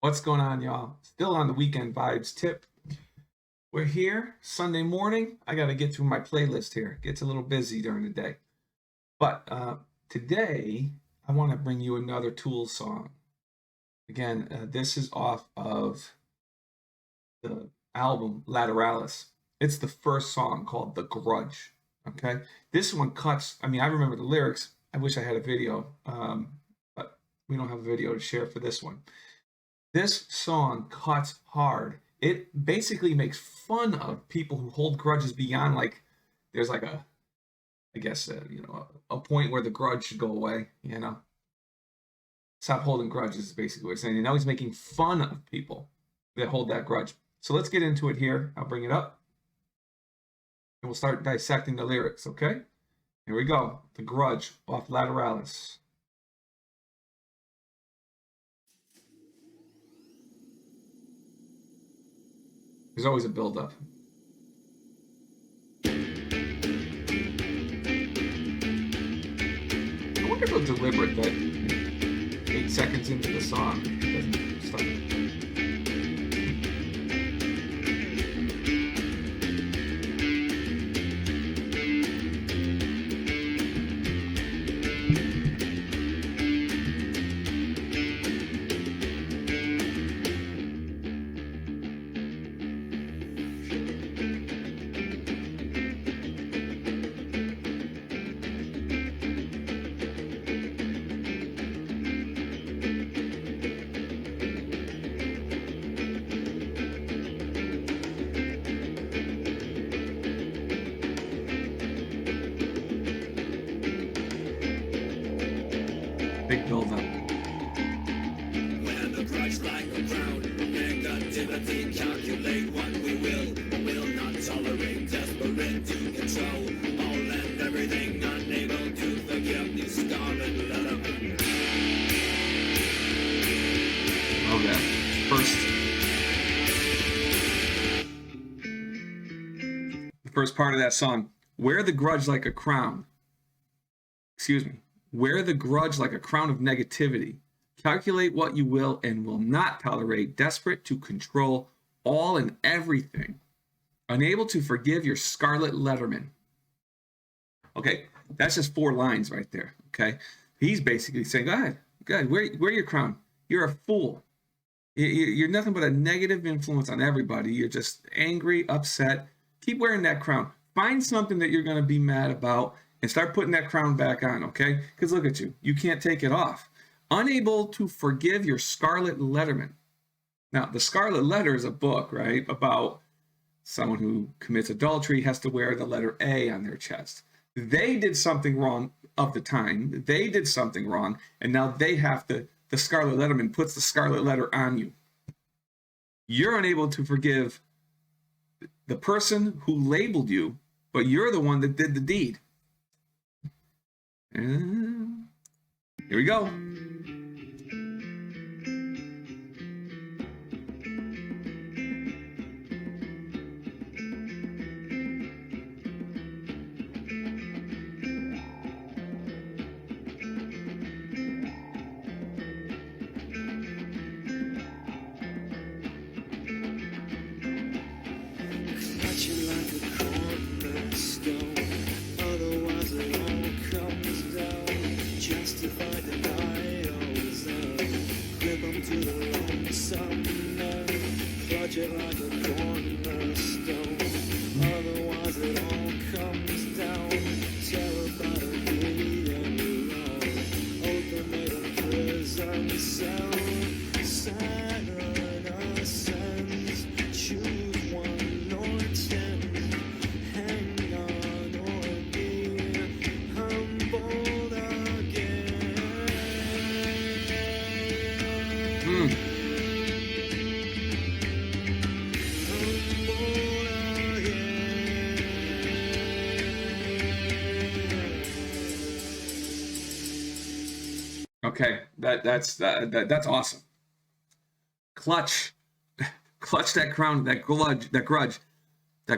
What's going on, y'all? Still on the weekend vibes tip. We're here Sunday morning. I got to get through my playlist here. It gets a little busy during the day. But today, I want to bring you another Tool song. Again, this is off of the album Lateralis. It's the first song called The Grudge. Okay? This one cuts, I remember the lyrics. I wish I had a video, but we don't have a video to share for this one. This song cuts hard. It basically makes fun of people who hold grudges beyond, like, there's like a, I guess, a point where the grudge should go away, Stop holding grudges is basically what it's saying. And now he's making fun of people that hold that grudge. So let's get into it here. I'll bring it up. And we'll start dissecting the lyrics, okay? Here we go. The Grudge off Lateralis. There's always a build-up. I wonder if it's deliberate that 8 seconds into the song it doesn't start. Big build up. Wear the grudge like a crown. Negativity, calculate what we will not tolerate. Desperate to control all and everything, unable to forgive the scarlet letterman. Oh yeah. The first part of that song. Wear the grudge like a crown. Excuse me. Wear the grudge like a crown of negativity. Calculate what you will and will not tolerate. Desperate to control all and everything. Unable to forgive your scarlet letterman. Okay, that's just 4 lines right there. Okay, he's basically saying, go ahead, wear your crown. You're a fool. You're nothing but a negative influence on everybody. You're just angry, upset. Keep wearing that crown. Find something that you're going to be mad about and start putting that crown back on, okay? Because look at you. You can't take it off. Unable to forgive your scarlet letterman. Now, the Scarlet Letter is a book, right, about someone who commits adultery has to wear the letter A on their chest. They did something wrong of the time. They did something wrong, and now they have to, the Scarlet Letterman puts the scarlet letter on you. You're unable to forgive the person who labeled you, but you're the one that did the deed. And here we go. Like a cornerstone, otherwise it all comes down. Terrified of being alone, ultimatum prison cell. Saturn ascends, choose 1 or 10. Hang on or be humbled again. Okay, that's awesome. Clutch that crown, that grudge, that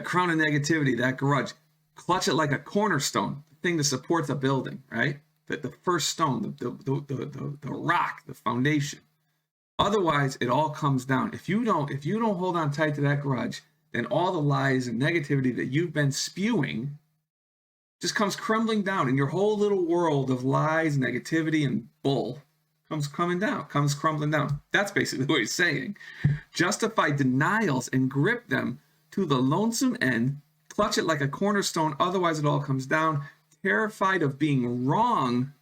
crown of negativity, that grudge. Clutch it like a cornerstone, the thing that supports a building, right? The first stone, the rock, the foundation. Otherwise, it all comes down. If you don't hold on tight to that grudge, then all the lies and negativity that you've been spewing just comes crumbling down, and your whole little world of lies, negativity, and bull comes crumbling down. That's basically what he's saying. Justify denials and grip them to the lonesome end. Clutch it like a cornerstone, otherwise it all comes down. Terrified of being wrong.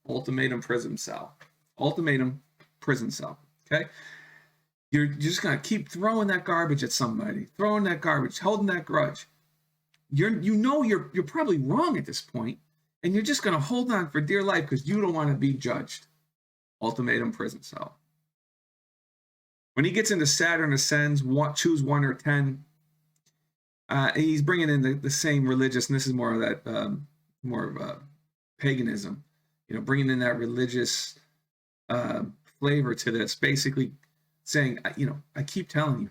Ultimatum, prison cell. Ultimatum, prison cell. Okay? You're just going to keep throwing that garbage at somebody. Throwing that garbage, holding that grudge. You're probably wrong at this point, and you're just going to hold on for dear life because you don't want to be judged. Ultimatum, prison cell. When he gets into Saturn Ascends, choose 1 or 10, he's bringing in the same religious, and this is more of that, paganism, bringing in that religious flavor to this, basically saying, I keep telling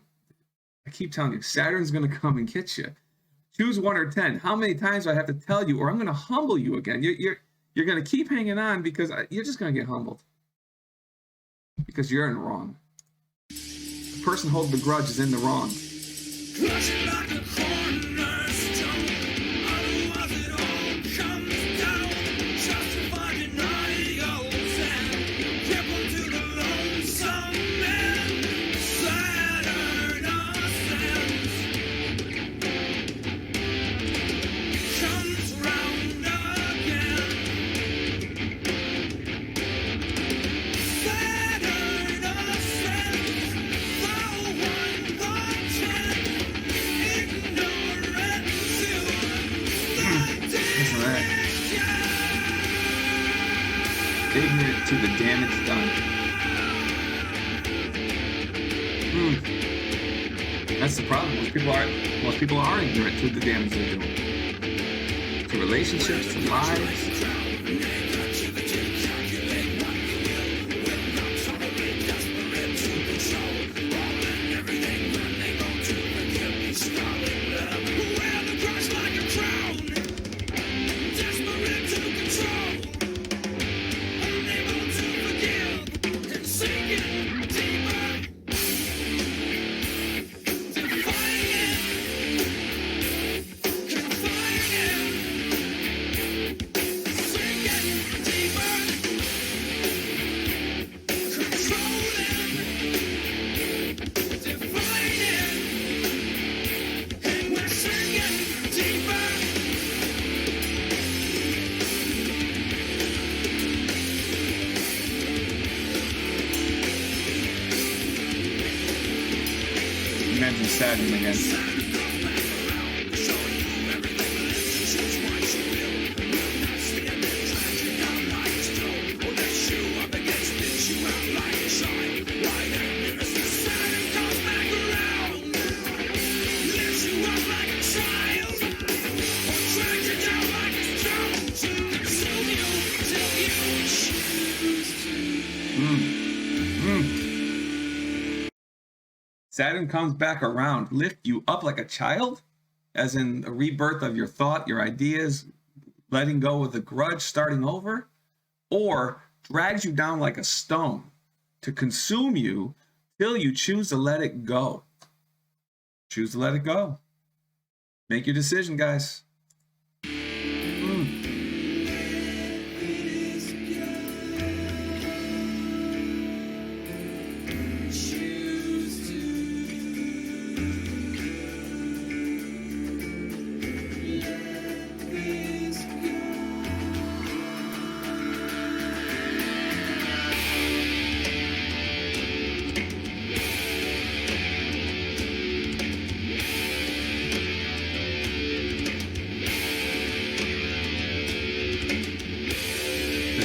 you, Saturn's going to come and get you. Choose 1 or 10. How many times do I have to tell you, or I'm going to humble you again? You're going to keep hanging on because you're just going to get humbled because you're in the wrong. The person holding the grudge is in the wrong. Ignorant to the damage done. That's the problem. Most people are ignorant to the damage they're doing. To relationships, to lives. Mention Saturn again. Saturn comes back around, lift you up like a child, as in a rebirth of your thought, your ideas, letting go of the grudge, starting over, or drags you down like a stone to consume you till you choose to let it go. Choose to let it go. Make your decision, guys.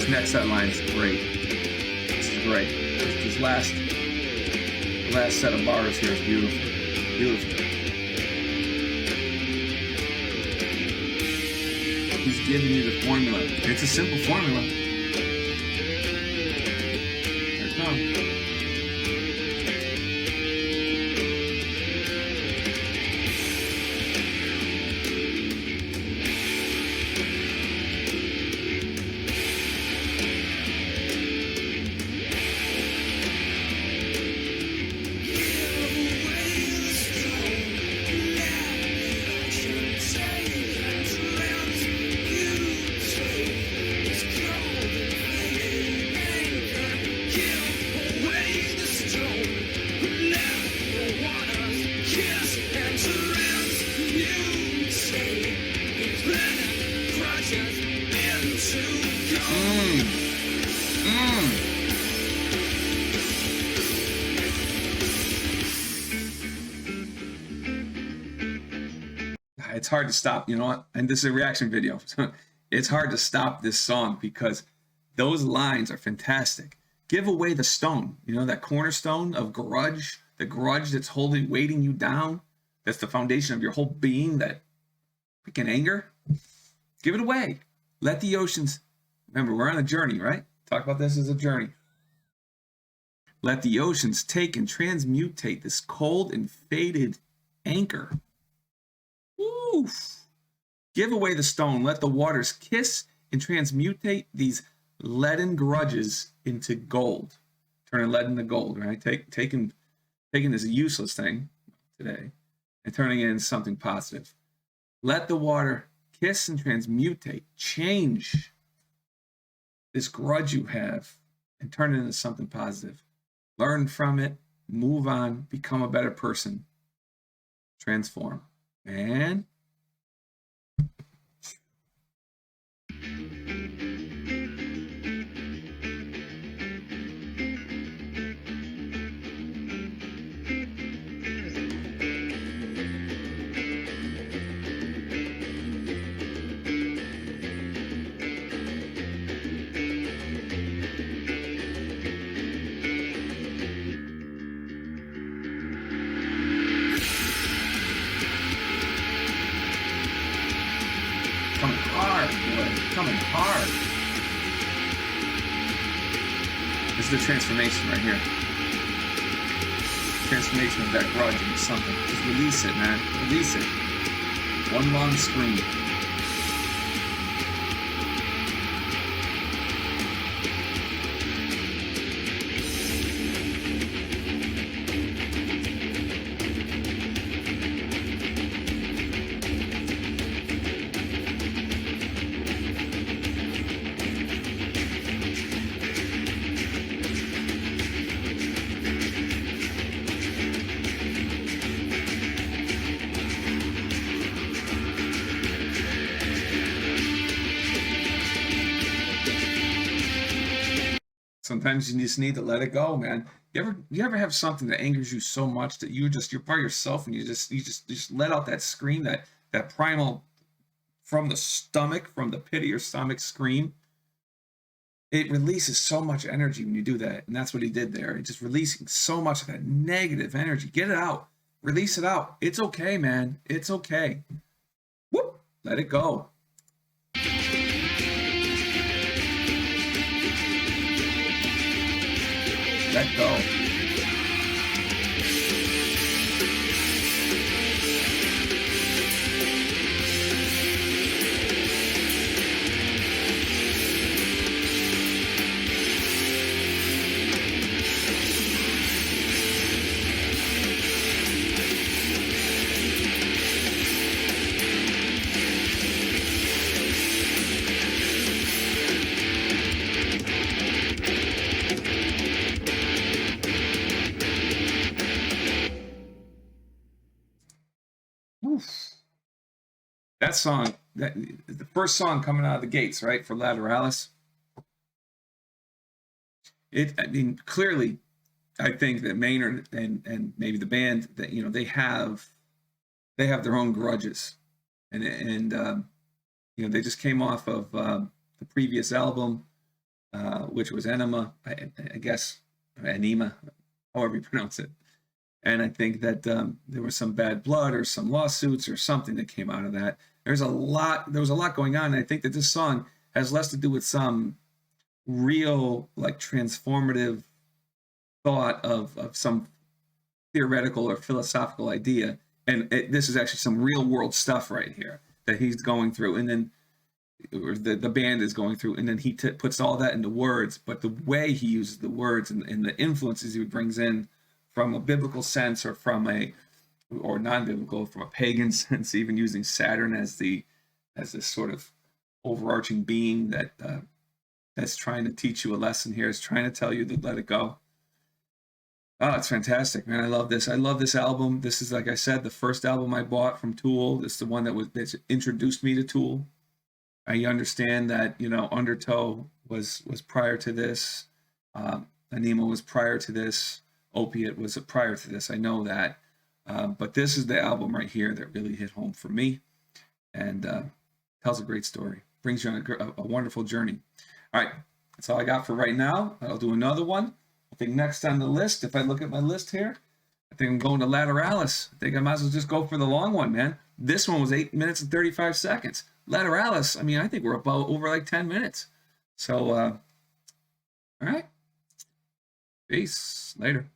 Next set line is great. This is great. This last set of bars here is beautiful. Beautiful. He's giving you the formula. It's a simple formula. Here it comes. It's hard to stop, you know what? And this is a reaction video. It's hard to stop this song because those lines are fantastic. Give away the stone, you know, that cornerstone of grudge, the grudge that's holding, weighting you down. That's the foundation of your whole being, that freaking anger. Give it away. Let the oceans, remember, we're on a journey, right? Talk about this as a journey. Let the oceans take and transmutate this cold and faded anchor. Oof. Give away the stone. Let the waters kiss and transmutate these leaden grudges into gold. Turning lead into gold, right? Taking this useless thing today and turning it into something positive. Let the water kiss and transmutate, change this grudge you have and turn it into something positive. Learn from it, move on, become a better person, transform. Man. Coming hard, boy. Coming hard. This is the transformation right here. Transformation of that grudge into something. Just release it, man. Release it. One long scream. Sometimes you just need to let it go, man. You ever have something that angers you so much that you're by yourself and you just let out that scream, that primal from the stomach, from the pit of your stomach scream. It releases so much energy when you do that, and that's what he did there. It's just releasing so much of that negative energy. Get it out. Release it out. It's okay, man. It's okay. Whoop. Let it go. Let go. That song, the first song coming out of the gates, right, for Lateralis. I mean, clearly, I think that Maynard and maybe the band, that, you know, they have their own grudges, and you know, they just came off of the previous album, which was Enema, I guess, Enema, however you pronounce it. And I think that there was some bad blood or some lawsuits or something that came out of that. There was a lot going on. And I think that this song has less to do with some real, like, transformative thought of some theoretical or philosophical idea. And this is actually some real world stuff right here that he's going through. And then or the band is going through, and then he puts all that into words. But the way he uses the words and the influences he brings in from a biblical sense or non-biblical, from a pagan sense, even using Saturn as this sort of overarching being that's trying to teach you a lesson here, is trying to tell you to let it go. Oh, it's fantastic, man. I love this. I love this album. This is, like I said, the first album I bought from Tool. It's the one that's introduced me to Tool. I understand that, you know, Undertow was prior to this. Anima was prior to this. Opiate was prior to this. I know that. But this is the album right here that really hit home for me, and tells a great story. Brings you on a wonderful journey. All right, that's all I got for right now. I'll do another one. I think next on the list, if I look at my list here, I think I'm going to Lateralis. I think I might as well just go for the long one, man. This one was 8 minutes and 35 seconds. Lateralis, I mean, I think we're about over like 10 minutes. So, all right. Peace. Later.